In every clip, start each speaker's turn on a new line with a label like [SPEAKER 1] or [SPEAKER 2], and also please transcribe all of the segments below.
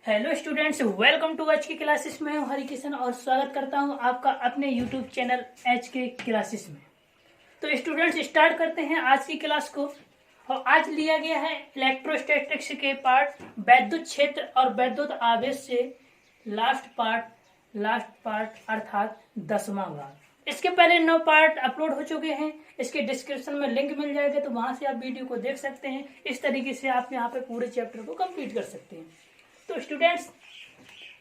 [SPEAKER 1] Hello students, welcome to H K classes में। हूँ हरिकिशन और स्वागत करता हूँ आपका अपने YouTube channel H K classes में। तो स्टूडेंट्स, स्टार्ट करते हैं आज की क्लास को। और आज लिया गया है इलेक्ट्रोस्टैटिक्स के पार्ट वैद्युत क्षेत्र और वैद्युत आवेश से लास्ट पार्ट अर्थात 10वां भाग। इसके पहले 9 पार्ट अपलोड हो चुके हैं। इसके डिस्क्रिप्शन में लिंक मिल जाएगा, तो वहां से आप वीडियो को देख सकते हैं। इस तरीके से आप यहाँ पे पूरे चैप्टर को कंप्लीट कर सकते हैं। तो स्टूडेंट्स,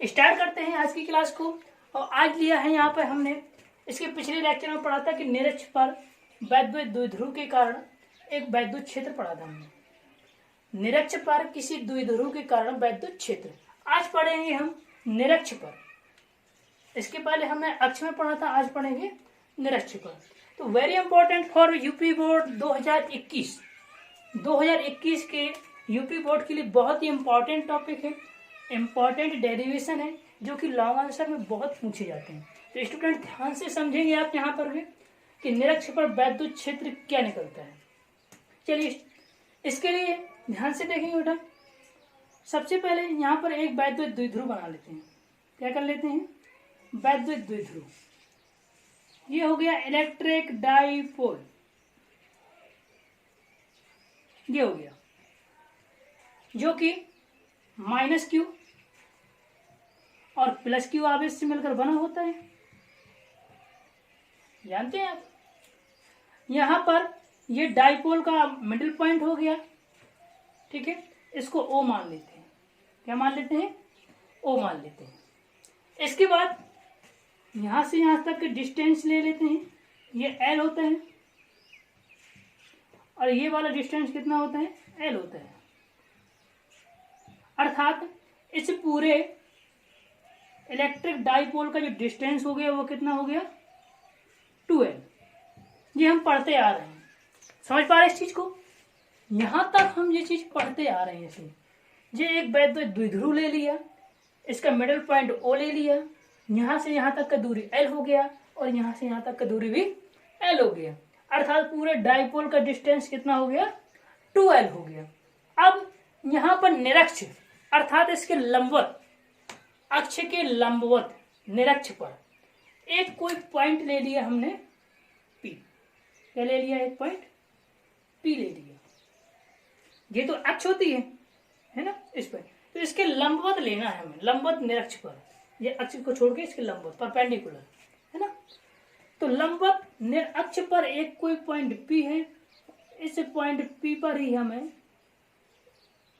[SPEAKER 1] स्टार्ट करते हैं आज की क्लास को। और आज लिया है यहाँ पर हमने, इसके पिछले लेक्चर में पढ़ा था कि निरक्ष पर वैद्युत द्विध्रुव के कारण एक वैद्युत क्षेत्र पढ़ा था हमने। निरक्ष पर किसी द्विध्रुव के कारण वैद्युत क्षेत्र। आज पढ़ेंगे हम निरक्ष पर। इसके पहले हमने अक्ष में पढ़ा था, आज पढ़ेंगे निरक्ष पर। तो very important for UP board 2021 के यूपी बोर्ड के लिए बहुत ही इंपॉर्टेंट टॉपिक है, इंपॉर्टेंट डेरिवेशन है, जो कि लॉन्ग आंसर में बहुत पूछे जाते हैं। तो स्टूडेंट ध्यान से समझेंगे आप यहाँ पर भी कि निरक्ष पर वैद्युत क्षेत्र क्या निकलता है। चलिए इसके लिए ध्यान से देखेंगे बेटा। सबसे पहले यहाँ पर एक वैद्युत द्विध्रुव बना लेते हैं। क्या कर लेते हैं? वैद्युत द्विध्रुव। ये हो गया इलेक्ट्रिक डाइपोल, ये हो गया, जो कि -q और +q आवेश से मिलकर बना होता है। जानते हैं आप? यहां पर ये डाइपोल का मिडिल पॉइंट हो गया, ठीक है। इसको O मान लेते हैं। क्या मान लेते हैं? O मान लेते हैं। इसके बाद यहां से यहां तक के डिस्टेंस ले लेते हैं। ये L होता है और ये वाला डिस्टेंस कितना होता है? L होता है। अर्थात इस पूरे इलेक्ट्रिक डाइपोल का जो डिस्टेंस हो गया वो कितना हो गया? 2L। ये हम पढ़ते आ रहे हैं, समझ पा रहे इस चीज को? यहां तक हम ये चीज पढ़ते आ रहे हैं। इसमें ये एक वैद्युत द्विध्रुव ले लिया, इसका मिडिल पॉइंट O ले लिया, यहां से यहां तक का दूरी L हो गया और यहां से यहां तक का दूरी भी L हो गया। अर्थात पूरे डाइपोल का डिस्टेंस कितना हो गया? 2L हो गया। अब यहां पर निरक्ष अर्थात इसके लंबवत, अक्ष के लंबवत निरक्ष पर एक कोई पॉइंट ले लिया हमने P। क्या ले लिया? एक पॉइंट P ले लिया। ये तो अक्ष होती है ना, इस पर। तो इसके लंबवत लेना है हमें, लंबवत निरक्ष पर। ये अक्ष को छोड़ के इसके लंबवत परपेंडिकुलर, है ना। तो लंबवत निरक्ष पर एक कोई पॉइंट P है। इस पॉइंट P पर ही हमें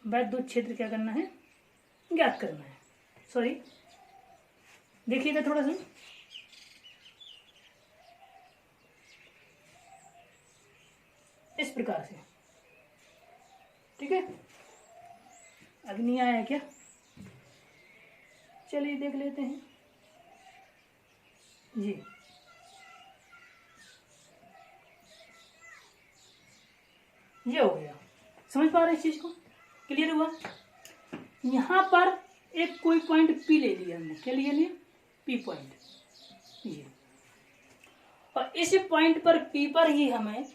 [SPEAKER 1] वैद्युत क्षेत्र क्या करना है? ज्ञात करना है। सॉरी, देखिएगा थोड़ा सा। इस प्रकार से, ठीक है। अग्नि आया है क्या? चलिए देख लेते हैं जी। ये हो गया, समझ पा रहे हैं इस चीज को? क्लियर हुआ? यहां पर एक कोई पॉइंट P ले लिया हमने। क्या लिया? P पॉइंट, ये। और इस पॉइंट पर P पर ही हमें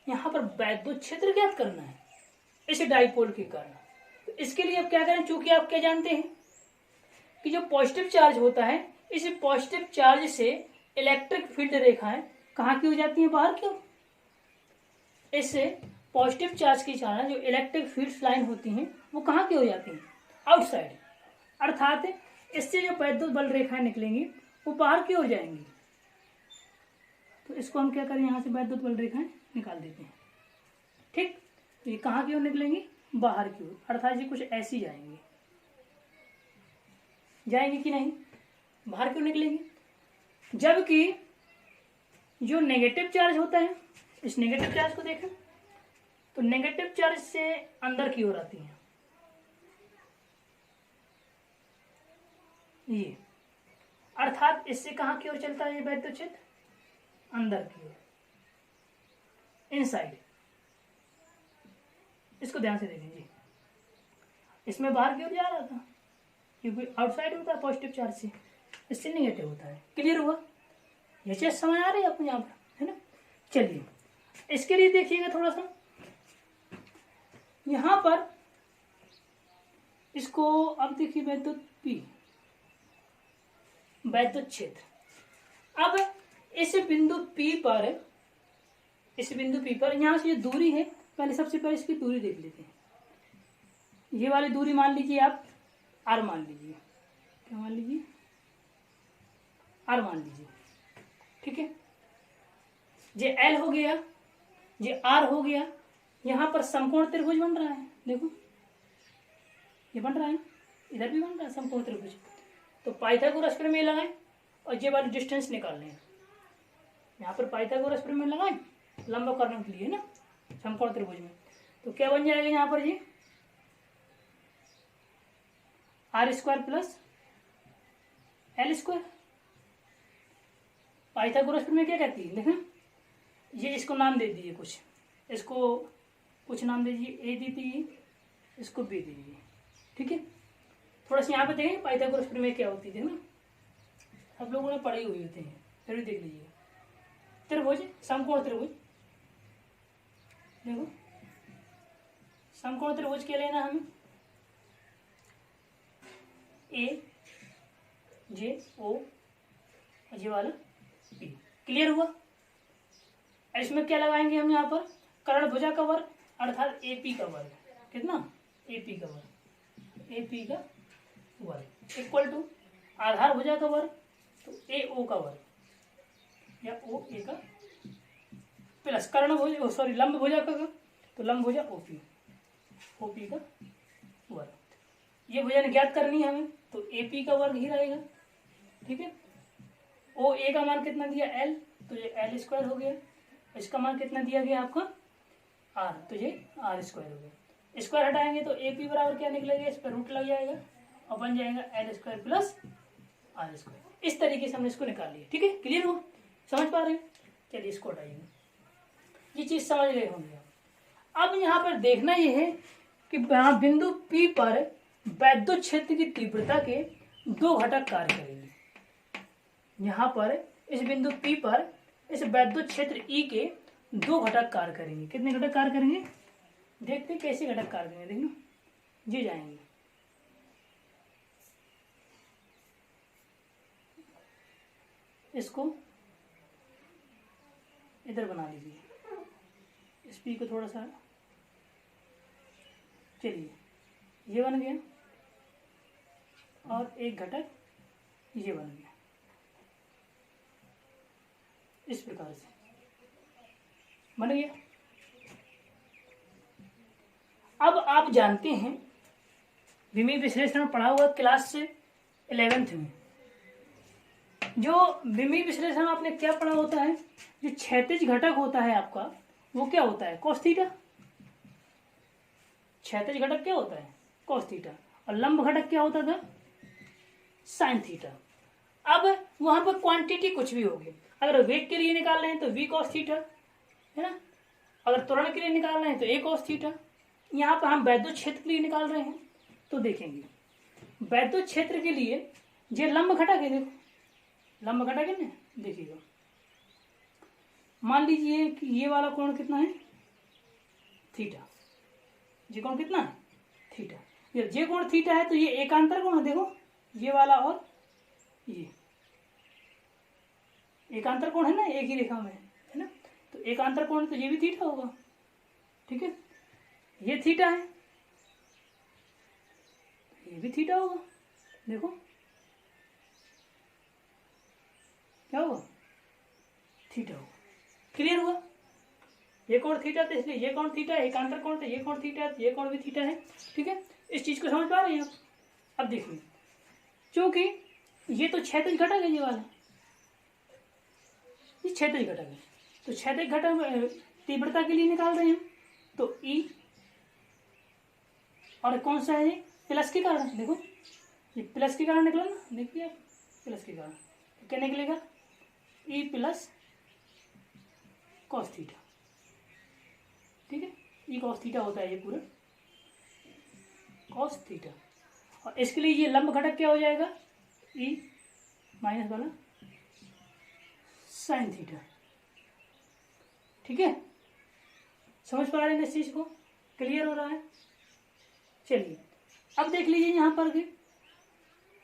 [SPEAKER 1] यहां पर वैद्युत क्षेत्र ज्ञात करना है, इस डाइपोल के कारण। तो इसके लिए अब क्या करें? चूंकि आप क्या जानते हैं कि जो पॉजिटिव चार्ज होता है, इस पॉजिटिव चार्ज से इलेक्ट्रिक फील्ड रेखाएं कहाँ की हो जाती हैं? बाहर क्यों? इससे पॉजिटिव चार्ज के कारण जो इलेक्ट्रिक फील्ड लाइन होती हैं वो कहाँ की हो जाती हैं? आउटसाइड। अर्थात इससे जो वैद्युत बल रेखाएं निकलेंगी वो बाहर की हो जाएंगी। तो इसको हम क्या करें? यहाँ से वैद्युत बल रेखाएं निकाल देते हैं, ठीक। तो ये कहाँ की ओर निकलेंगी? बाहर की ओर। अर्थात ये कुछ ऐसी जाएंगी, जाएंगी कि नहीं? बाहर की ओर निकलेंगी। जबकि जो नेगेटिव चार्ज होता है, इस नेगेटिव चार्ज को देखें तो नेगेटिव चार्ज से अंदर की ओर आती है ये। अर्थात इससे कहाँ की ओर चलता है ये वैद्युत क्षेत्र? अंदर की ओर, इनसाइड। इसको ध्यान से देखें जी। इसमें बाहर की ओर जा रहा था क्योंकि आउटसाइड होता है पॉजिटिव चार्ज से, इससे नेगेटिव होता है। क्लियर हुआ? ये चीज समझ आ रही है आपको यहाँ पर, है ना। चलिए इसके लिए देखिएगा थोड़ा सा। यहां पर इसको अब देखिए वैद्युत पी, वैद्युत क्षेत्र। अब इस बिंदु P पर, इस बिंदु P पर यहाँ से जो दूरी है, पहले सबसे पहले इसकी दूरी देख लेते हैं। ये वाली दूरी मान लीजिए आप R मान लीजिए, क्या मान लीजिए, R मान लीजिए, ठीक है। ये L हो गया, ये R हो गया। यहाँ पर समकोण त्रिभुज बन रहा है, देखो ये बन रहा है, इधर भी बन रहा है समकोण त्रिभुज। तो पाइथागोरस प्रमेय लगाएं और ये वाली डिस्टेंस निकाल लें। यहाँ पर पाइथागोरस प्रमेय लगाएं लंबकरण के लिए ना, समकोण त्रिभुज में। तो क्या बन जाएगा यहाँ पर, ये R² प्लस L²। पाइथागोरस प्रमेय क्या कहती है, देखना, ये इसको नाम दे दीजिए कुछ, इसको कुछ नाम दे दीजिए, A दी दीजिए, इसको B दे दीजिए, ठीक है। थोड़ा सा यहाँ पे देखें पाइथागोरस प्रमेय क्या होती है ना, सब लोगों ने पढ़े हुए होते हैं, फिर भी देख लीजिए। त्रिभुज, समकोण त्रिभुज, देखो समकोण त्रिभुज क्या लेना हमें, A J O और ये वाला P। क्लियर हुआ। इसमें क्या लगाएंगे हम यहाँ पर, कर्ण भुजा का वर्ग अर्थात AP का वर्ग, कितना, AP का वर्ग, AP का वर्ग इक्वल टू आधार भुजा का वर्ग, तो AO का वर्ग या OA का प्लस कर्ण भुजा, सॉरी लंब भुजा का, तो लंब भुजा OP, OP का वर्ग। ये भुजन ज्ञात करनी है हमें, तो AP का वर्ग ही रहेगा, ठीक है। OA का मान कितना दिया L, तो ये L² हो गया। इसका मान कितना दिया गया आपका R, तो ये R² हो गया। स्क्वायर हटाएंगे तो AP बराबर क्या निकलेगा, इस पर रूट लग जाएगा और बन जाएगा L² प्लस R²। इस तरीके से हमने इसको निकाल लिया, ठीक है। क्लियर हो, समझ पा रहे हैं। चलिए इसको हटाइए, ये चीज समझ गए होंगे। अब यहाँ पर देखना ये है कि बिंदु P पर वैद्युत क्षेत्र की तीव्रता के दो घटक कार्य करेंगे। यहाँ पर इस बिंदु P पर इस वैद्युत क्षेत्र E के दो घटक कार्य करेंगे। कितने घटक कार्य करेंगे, देखते हैं कैसे घटक कार्य करेंगे। देखना, ये जाएंगे, इसको इधर बना लीजिए, इस P को थोड़ा सा, चलिए ये बन गया और एक घटक ये बन गया, इस प्रकार से बन गया। अब आप जानते हैं विमीय विश्लेषण पढ़ा हुआ क्लास 11th में, जो विमीय विश्लेषण आपने क्या पढ़ा होता है, जो क्षैतिज घटक होता है आपका वो क्या होता है, cos थीटा। क्षैतिज घटक क्या होता है, cos थीटा, और लंब घटक क्या होता था, sin थीटा। अब वहां पर क्वांटिटी कुछ भी होगी, अगर वेग के लिए निकाल रहे हैं तो v cos थीटा है ना, अगर त्वरण के लिए निकाल रहे हैं तो a cos थीटा। यहाँ पर हम वैद्युत क्षेत्र के लिए निकाल रहे हैं तो देखेंगे वैद्युत क्षेत्र के लिए ये लंब घटक है, देखो लंब घटक है ना, देखिएगा मान लीजिए कि ये वाला कोण कितना है, थीटा, ये कोण कितना है, थीटा। ये कोण थीटा है तो ये एकांतर कोण है, देखो ये वाला और ये एकांतर कोण है ना, एक ही रेखा में है ना, तो एकांतर कोण तो ये भी थीटा होगा, ठीक है। ये थीटा है, ये भी थीटा होगा, देखो क्या होगा, थीटा होगा। क्लियर हुआ, ये कोण थीटा तो इसलिए ये कोण थीटा है, एकांतर कोण तो ये कोण थीटा है, ये कोण भी थीटा है, ठीक है। इस चीज को समझ पा रहे हैं आप। अब देखिए क्योंकि ये तो क्षैतिज घटक है, ये वाला ये क्षैतिज घटक है, तो क्षैतिज घटक तीव्रता के लिए निकाल रहे हैं तो E, और कौन सा है ये, प्लस के कारण, देखो ये प्लस के कारण निकला ना, देखिए आप प्लस के कारण, तो क्या निकलेगा E प्लस cos थीटा, ठीक है। E cos थीटा होता है ये पूरा cos थीटा, और इसके लिए ये लंब घटक क्या हो जाएगा, E माइनस वाला sin थीटा, ठीक है। समझ पा रहे हैं इस चीज को, क्लियर हो रहा है। चलिए अब देख लीजिए यहाँ पर के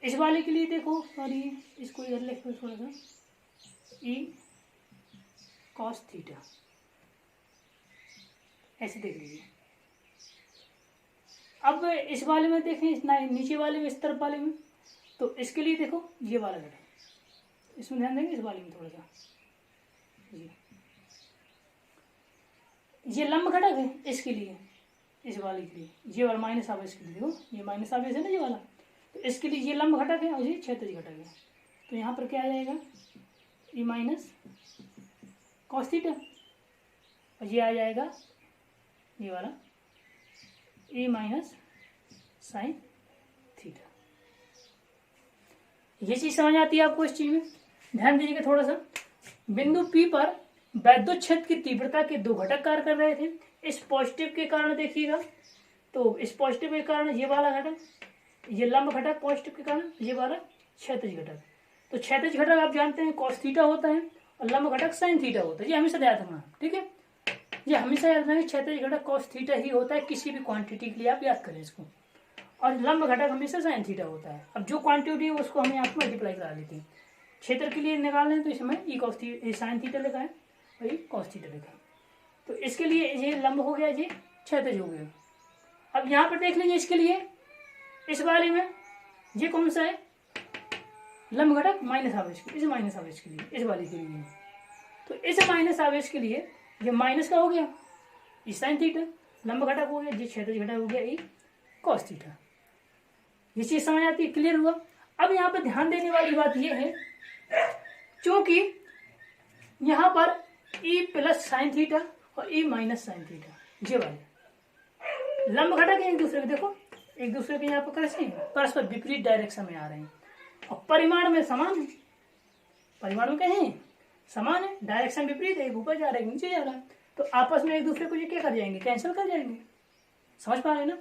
[SPEAKER 1] इस वाले के लिए देखो, सॉरी इसको इधर लिखो थोड़ा सा, ई कॉस थीटा, ऐसे देख लीजिए। अब इस वाले में देखें, इस नीचे वाले में, इस तरफ वाले में, तो इसके लिए देखो ये वाला घटक, इसमें ध्यान देंगे, इस वाले में थोड़ा सा, ये लंब घटक है इसके लिए, इस वाले के लिए, ये वाला माइनस आवेश के लिए, देखो ये माइनस आवेश है ना ये वाला, तो इसके लिए ये लंब घटक है और ये क्षैतिज घटक है। तो यहाँ पर क्या आ जाएगा, ई माइनस कॉस थीटा, और ये आ जाएगा ये वाला ए माइनस साइन थीटा। ये चीज समझ आती है आपको इस चीज में? ध्यान दीजिएगा थोड़ा सा, बिंदु P पर वैद्युत क्षेत्र की तीव्रता के दो घटक कार्य कर रहे थे। इस पॉजिटिव के कारण देखिएगा, तो इस पॉजिटिव के कारण ये वाला घटक, ये लंब घटक पॉजिटिव के कारण, ये वाला क्षैतिज घटक। तो क्षैतिज घटक आप जानते हैं कॉस थीटा होता है और लंब घटक साइन थीटा होता है, ये हमेशा याद रखना, ठीक है? ये हमेशा याद रखना, क्षैतिज घटक कॉस थीटा ही होता है, किसी भी क्वांटिटी के लिए आप याद करें इसको, और लंब घटक हमेशा साइन थीटा होता है। अब जो क्वांटिटी है उसको हमें यहाँ पर मल्टीप्लाई करा लेते हैं। क्षेत्र के लिए निकालना है तो इसमें E cos theta, sine theta लिखा है और ई कॉस थीटा लिखा है। तो इसके लिए ये लंब हो गया, ये क्षैतिज हो गया। अब यहाँ पर देख लीजिए, इसके लिए इस वाले में ये कौन सा है, लंब घटक माइनस आवेश, इस माइनस आवेश के लिए, इस वाले के लिए। तो इस माइनस आवेश के लिए ये माइनस का हो गया ये साइन थीटा, लंब घटक हो गया, ये क्षैतिज घटक हो गया ये कॉस थीटा। ये चीज समझ आती है, क्लियर हुआ? अब यहाँ पर ध्यान देने वाली बात ये है, क्योंकि यहाँ पर ई प्लस साइन थीटा और ई माइनस साइन थीटा, ये वाले लंब घटक है एक दूसरे के, देखो एक दूसरे के यहाँ पर कैसे परस्पर विपरीत डायरेक्शन में आ रहे हैं और परिमाण में समान है। परिमाण में कहीं समान है, डायरेक्शन विपरीत है, ऊपर जा रहा है नीचे जा रहा है, तो आपस में एक दूसरे को ये क्या कर जाएंगे, कैंसिल कर जाएंगे। समझ पा रहे हैं ना?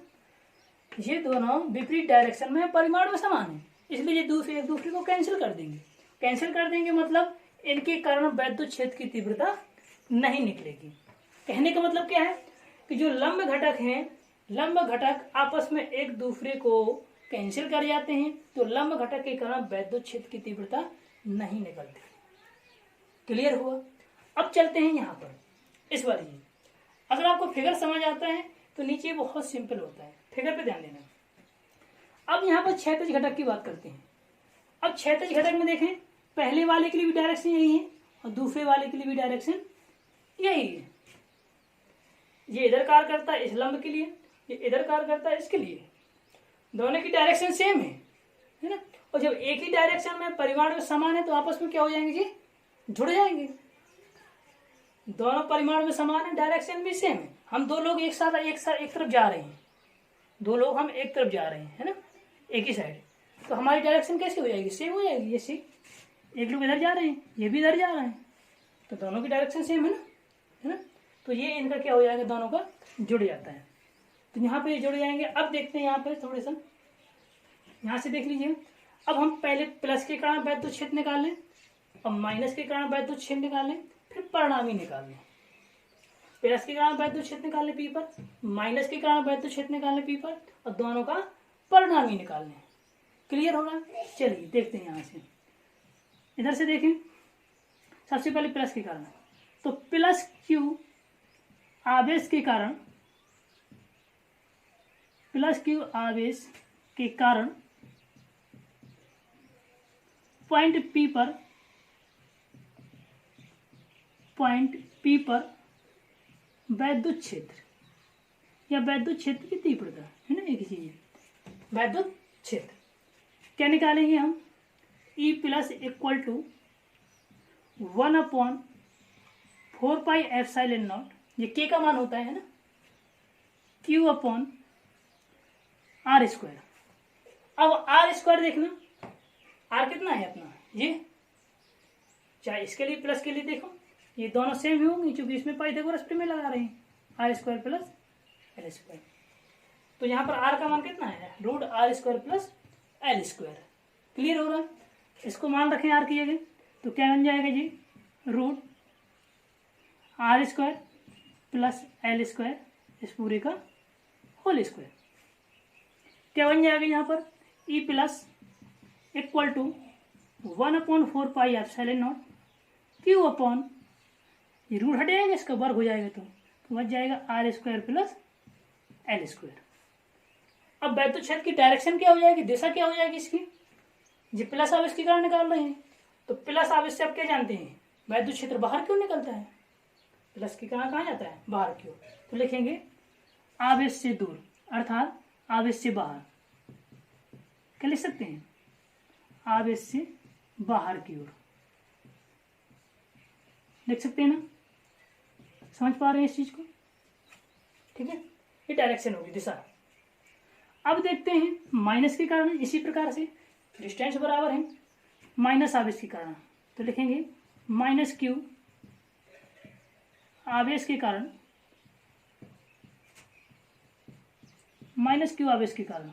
[SPEAKER 1] ये दोनों विपरीत डायरेक्शन में परिमाण में समान है, इसलिए ये दूसरे एक दूसरे को कैंसिल कर देंगे। कैंसिल कर देंगे मतलब इनके कारण वैद्युत क्षेत्र की तीव्रता नहीं निकलेगी। कहने का मतलब क्या है कि जो लंब घटक हैं, लंब घटक आपस में एक दूसरे को कैंसिल कर जाते हैं, तो लंब घटक के कारण वैद्युत क्षेत्र की तीव्रता नहीं निकलती। क्लियर हुआ? अब चलते हैं यहाँ पर इस वाली। अगर आपको फिगर समझ आता है तो नीचे बहुत सिंपल होता है, फिगर पे ध्यान देना। अब यहाँ पर क्षैतिज घटक की बात करते हैं। अब क्षैतिज घटक में देखें, पहले वाले के लिए भी डायरेक्शन यही है और दूसरे वाले के लिए भी डायरेक्शन यही है। ये इधर कार्य करता है इस लंब के लिए, ये इधर कार्य करता है इसके लिए, दोनों की डायरेक्शन सेम है ना? और जब एक ही डायरेक्शन में परिमाण में समान है तो आपस में क्या हो जाएंगे जी, जुड़ जाएंगे। दोनों परिमाण में समान है, डायरेक्शन भी सेम है, हम दो लोग एक साथ एक तरफ जा रहे हैं, दो लोग हम एक तरफ जा रहे हैं, है ना, एक ही साइड, तो हमारी डायरेक्शन कैसे हो जाएगी, सेम हो जाएगी। जैसे एक लोग इधर जा रहे हैं, ये भी इधर जा रहे हैं, तो दोनों की डायरेक्शन सेम है ना, तो ये इनका क्या हो जाएगा, दोनों का जुड़ जाता है। तो यहाँ पे जुड़ जाएंगे। अब देखते हैं यहाँ पे थोड़े सा, यहाँ से देख लीजिए। अब हम पहले प्लस के कारण वैद्युत क्षेत्र निकाल लें और माइनस के कारण वैद्युत क्षेत्र निकाल लें, फिर परिणामी निकाल लें। प्लस के कारण वैद्युत क्षेत्र निकाल लें पी पर, माइनस के कारण वैद्युत क्षेत्र निकाल लें पी पर, और दोनों का परिणामी निकाल लें। क्लियर होगा? चलिए देखते हैं यहाँ से, इधर से देखें। सबसे पहले प्लस के कारण, तो प्लस क्यू आवेश के कारण, प्लस क्यू आवेश के कारण पॉइंट पी पर वैद्युत क्षेत्र या वैद्युत क्षेत्र की तीव्रता है ना, एक ही चीज है, वैद्युत क्षेत्र। क्या निकालेंगे हम, E plus equal to 1/4 pi epsilon not, ये के का मान होता है ना, क्यू अपॉन आर स्क्वायर। अब आर स्क्वायर देखना, आर कितना है अपना, ये चाहे इसके लिए प्लस के लिए देखो, ये दोनों सेम ही होंगे क्योंकि इसमें पाइथागोरस प्रमेय लगा रहे हैं, R square plus L square. तो यहाँ पर आर का मान कितना है, root R square plus L square. Clear हो रहा है? इसको मान रखें आर की जगह, तो क्या बन जाएगा जी, root R square plus L square इस पूरे का होल स्क्वायर। क्या बन जाएगा यहाँ पर, E plus equal to 1/4 pi epsilon not Q upon, ये रूट हट जाएगा, इसका वर्ग हो जाएगा तो बच जाएगा R square plus L square. अब वैद्युत क्षेत्र की डायरेक्शन क्या हो जाएगी, दिशा क्या हो जाएगी इसकी, जी प्लस आवेश के कारण निकाल रहे हैं, तो प्लस आवेश से आप क्या जानते हैं, वैद्युत क्षेत्र बाहर क्यों निकलता है, प्लस के कहाँ जाता है, बाहर क्यों। तो लिखेंगे आवेश से दूर अर्थात आवेश से बाहर, क्या लिख सकते हैं, आवेश से बाहर की ओर लिख सकते हैं ना, समझ पा रहे हैं इस चीज को, ठीक है। ये डायरेक्शन होगी, दिशा। अब देखते हैं माइनस के कारण, इसी प्रकार से डिस्टेंस बराबर है माइनस आवेश के कारण, तो लिखेंगे माइनस क्यू आवेश के कारण, माइनस क्यू आवेश के कारण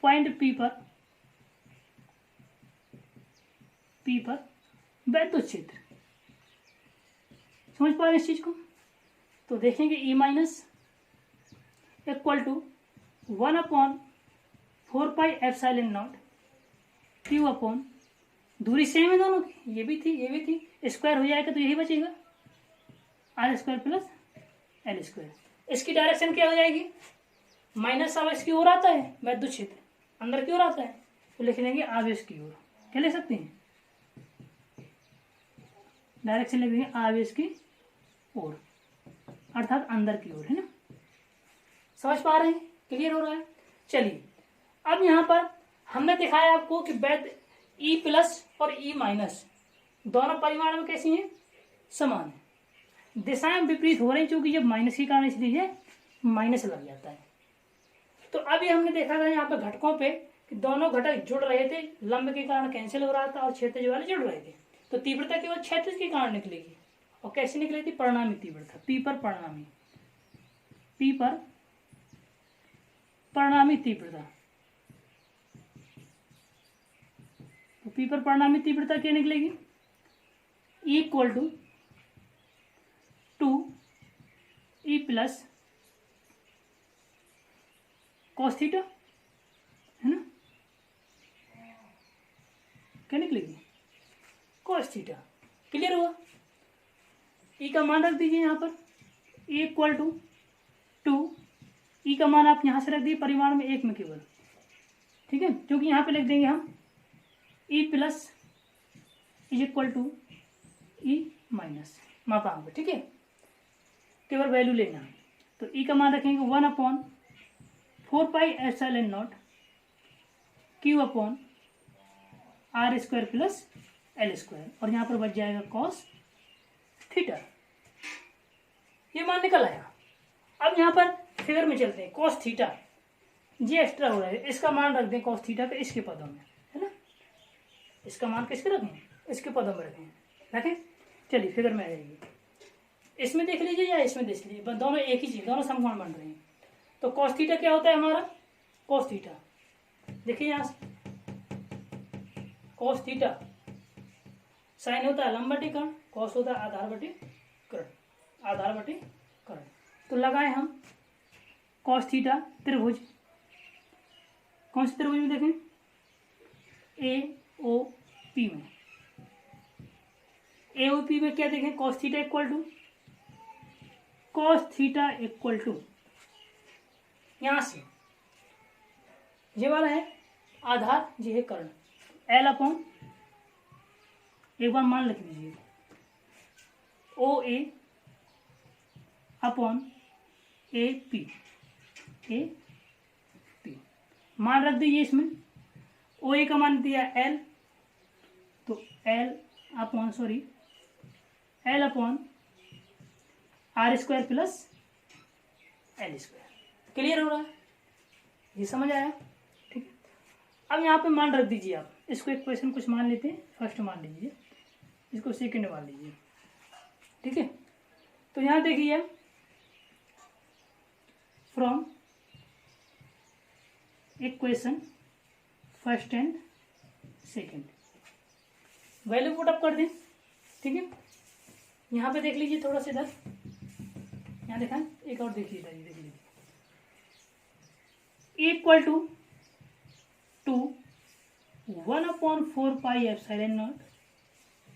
[SPEAKER 1] पॉइंट पी पर वैद्युत क्षेत्र, समझ पा रहे इस चीज को। तो देखेंगे E minus equal to 1/4 pi epsilon not Q upon, दूरी सेम है दोनों की, ये भी थी, स्क्वायर हो जाएगा तो यही बचेगा R square plus L square. इसकी डायरेक्शन क्या हो जाएगी, माइनस आवेश की ओर आता है वैद्युत क्षेत्र, अंदर की ओर आता है, तो लिख लेंगे आवेश की ओर, क्या ले सकते हैं, डायरेक्शन लिख देंगे आवेश की ओर अर्थात अंदर की ओर, है ना, समझ पा रहे हैं, क्लियर हो रहा है। चलिए अब यहाँ पर हमने दिखाया आपको कि वैद्य ई प्लस और ई माइनस दोनों परिमाण में कैसी हैं, समान है, दिशाएं विपरीत हो रही क्योंकि जब माइनस के कारण इसलिए माइनस लग जाता है। तो अभी हमने देखा था यहाँ पे घटकों पे कि दोनों घटक जुड़ रहे थे, लंब के कारण कैंसिल हो रहा था और क्षैतिज वाले जुड़ रहे थे, तो तीव्रता केवल क्षैतिज के कारण निकलेगी, और कैसे निकली थी, परिणामी तीव्रता, पी पर परिणामी तीव्रता, तो पी पर परिणामी तीव्रता क्या निकलेगी, equal to 2 E plus cos theta, है ना, क्या निकलेगी, कॉस थीटा। क्लियर हुआ। ई का मान रख दीजिए यहाँ पर, इक्वल टू 2, ई का मान आप यहाँ से रख दिए परिमाण में एक में केवल, ठीक है, क्योंकि यहाँ पे लिख देंगे हम E plus is equal to E minus मापांक, ठीक है, केवल वैल्यू लेना है। तो ई का मान रखेंगे 1/4 pi epsilon not Q upon R square plus L square, और यहाँ पर बच जाएगा कॉस थीटा, ये मान निकल आया। अब यहाँ पर फिगर में चलते हैं, कॉस थीटा ये एक्स्ट्रा हो रहा है, इसका मान रख दें कॉस थीटा का इसके पदों में, है ना, इसका मान किसके रखें, इसके पदों में रखें। चलिए फिगर में आ जाइए, इसमें देख लीजिए या इसमें देख लीजिए, दोनों एक ही चीज, दोनों समकोण बन रहे हैं। तो कॉस थीटा क्या होता है हमारा, कॉस थीटा देखिए यहाँ से, कॉस थीटा साइन होता है लंब बटे कर्ण, कॉस होता है आधार बटे कर्ण। तो लगाए हम कॉस थीटा त्रिभुज, कौन से त्रिभुज में देखें, ए ओ पी में, ए ओ पी में क्या देखें, कॉस थीटा इक्वल टू यहां से ये वाला है आधार, ये है कर्ण, एल अपॉन, एक बार मान लिख लीजिए, ओ ए अपॉन ए पी मान रख दीजिए इसमें, ओ ए का मान दिया एल, तो L upon R square plus L square. Clear हो रहा है, ये समझ आया, ठीक है। अब यहाँ पे मान रख दीजिए आप, इसको एक क्वेश्चन कुछ मान लेते हैं, फर्स्ट मान लीजिए, इसको सेकंड मान लीजिए, ठीक है। तो यहाँ देखिए from equation first and second value put up कर दें, ठीक है। यहाँ पे देख लीजिए थोड़ा सा इधर, यहाँ देखा एक और देखिए इधर, देख लीजिए इक्वल टू 1/4πε0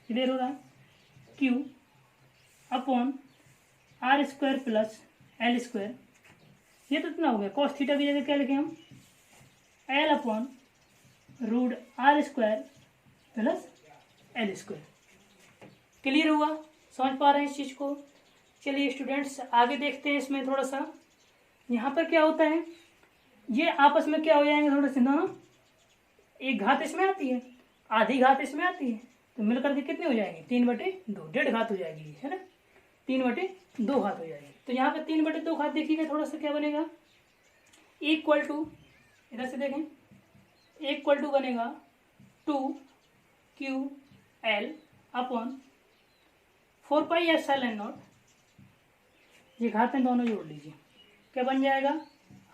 [SPEAKER 1] क्लियर हो रहा है, Q upon R² plus L²। ये तो इतना हो गया। cos थीटा की जगह क्या लिखें हम, L upon √R² plus L²। Clear हुआ, समझ पा रहे हैं इस चीज को। चलिए स्टूडेंट्स आगे देखते हैं इसमें थोड़ा सा। यहाँ पर क्या होता है, ये आपस में क्या हो जाएंगे थोड़ा सा दोनों, एक घात इसमें आती है, आधी घात इसमें आती है, तो मिलकर के कितने हो जाएंगे 3/2, 1.5 घात हो जाएगी, है ना, 3/2 घात हो जाएगी। तो यहाँ पे 3/2 घात देखिएगा थोड़ा सा क्या बनेगा, इक्वल टू, इधर से देखें, इक्वल टू बनेगा 2QL अपॉन 4πε0, ये घात में दोनों जोड़ लीजिए, क्या बन जाएगा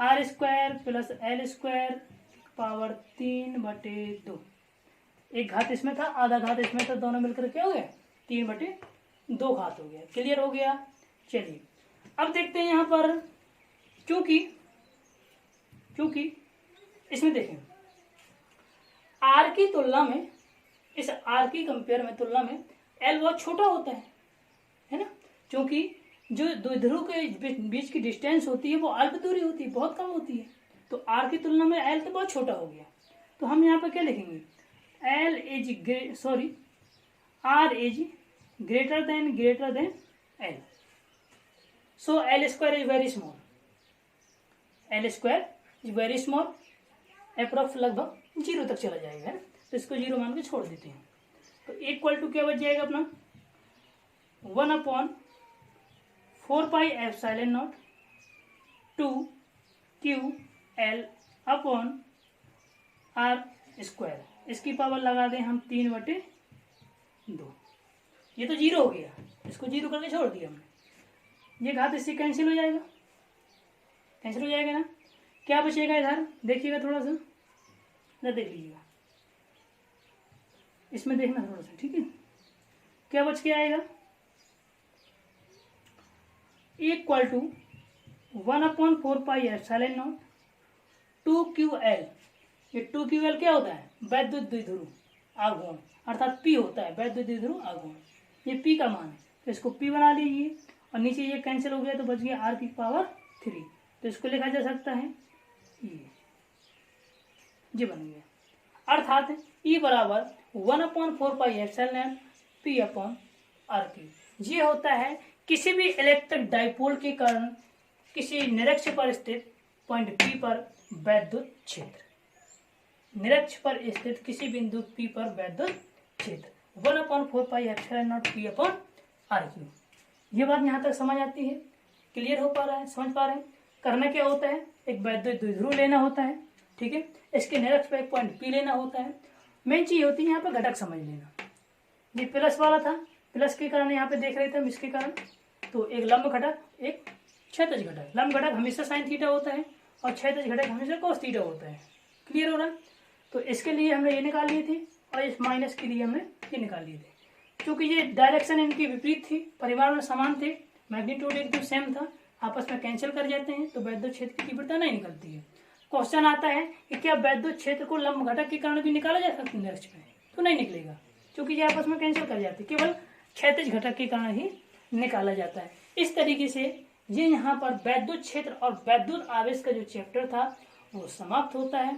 [SPEAKER 1] R² प्लस L² पावर 3/2। एक घात इसमें था, आधा घात इसमें था, दोनों मिलकर क्या हो गया 3/2 घात हो गया। क्लियर हो गया। चलिए अब देखते हैं यहाँ पर, क्योंकि इसमें देखें R की तुलना में, इस R की कंपेयर में तुलना में L बहुत छोटा होता है ना, क्योंकि जो दो ध्रुव के बीच की डिस्टेंस होती है वो अल्प दूरी होती है, बहुत कम होती है। तो R की तुलना में L तो बहुत छोटा हो गया। तो हम यहाँ पर क्या लिखेंगे, R is greater than L, so L² is very small, L² is very small, approx लगभग 0 तक चला जाएगा, है ना। तो इसको 0 मान के छोड़ देते हैं। तो इक्वल टू क्या बच जाएगा अपना 1/4πε0 2QL अपॉन R²। इसकी पावर लगा दें हम 3/2, ये तो 0 हो गया, इसको 0 करके छोड़ दिया हमने, ये घात इससे कैंसिल हो जाएगा, कैंसिल हो जाएगा ना। क्या बचेगा इधर देखिएगा थोड़ा सा, इधर देख लीजिएगा, इसमें देखना थोड़ा सा, ठीक है। क्या बच के आएगा, इक्वल टू 1/4πε0 2QL। ये 2QL क्या होता है, वैद्युत द्विध्रुव आघूर्ण, अर्थात P होता है, वैद्युत द्विध्रुव आघूर्ण, ये P का मान है। तो इसको P बना लीजिए, और नीचे ये कैंसिल हो गया तो बच गया R⁻3। तो इसको लिखा जा सकता है ये बन गया, अर्थात E बराबर 1/4πε0 P/R3। ये होता है किसी भी इलेक्ट्रिक डाइपोल के कारण किसी निरक्ष पर स्थित पॉइंट P पर वैद्युत क्षेत्र, निरक्ष पर स्थित किसी बिंदु P पर वैद्युत क्षेत्र 1/4πε0 P/R3। ये बात यहाँ तक समझ आती है, क्लियर हो पा रहा है, समझ पा रहे हैं। करना क्या होता है, एक वैद्युत द्विध्रुव लेना होता है, ठीक है, इसके निरक्ष पर एक पॉइंट P लेना होता है। मेन चीज होती है यहाँ पर घटक समझ लेना। ये प्लस वाला था, प्लस के कारण यहाँ पे देख रहे थे हम, इसके कारण तो एक लंब घटक, एक क्षैतिज घटक। लंब घटक हमेशा sin थीटा होता है और क्षैतिज घटक हमेशा cos थीटा होता है। क्लियर हो रहा है। तो इसके लिए हमने ये निकाल लिए थे और इस माइनस के लिए हमने ये निकाल लिए थे, क्योंकि ये डायरेक्शन इनकी विपरीत थी, परिमाण में समान थे, मैग्नीट्यूड एकदम सेम था, आपस में कैंसिल कर जाते हैं तो वैद्युत क्षेत्र की तीव्रता नहीं निकलती है। क्वेश्चन आता है कि क्या वैद्युत क्षेत्र को लंब घटक के कारण भी निकाला जा सकता है निरक्ष में, तो नहीं निकलेगा, क्योंकि ये आपस में कैंसिल कर जाते, केवल क्षैतिज घटक के कारण ही निकाला जाता है। इस तरीके से ये यहाँ पर वैद्युत क्षेत्र और वैद्युत आवेश का जो चैप्टर था वो समाप्त होता है।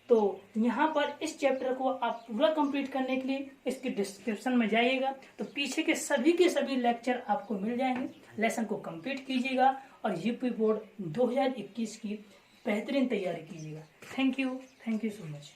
[SPEAKER 1] तो यहाँ पर इस चैप्टर को आप पूरा कंप्लीट करने के लिए इसके डिस्क्रिप्शन में जाइएगा, तो पीछे के सभी लेक्चर आपको मिल जाएंगे। लेसन को कंप्लीट कीजिएगा और यूपी बोर्ड 2021 की बेहतरीन तैयारी कीजिएगा। Thank you so much.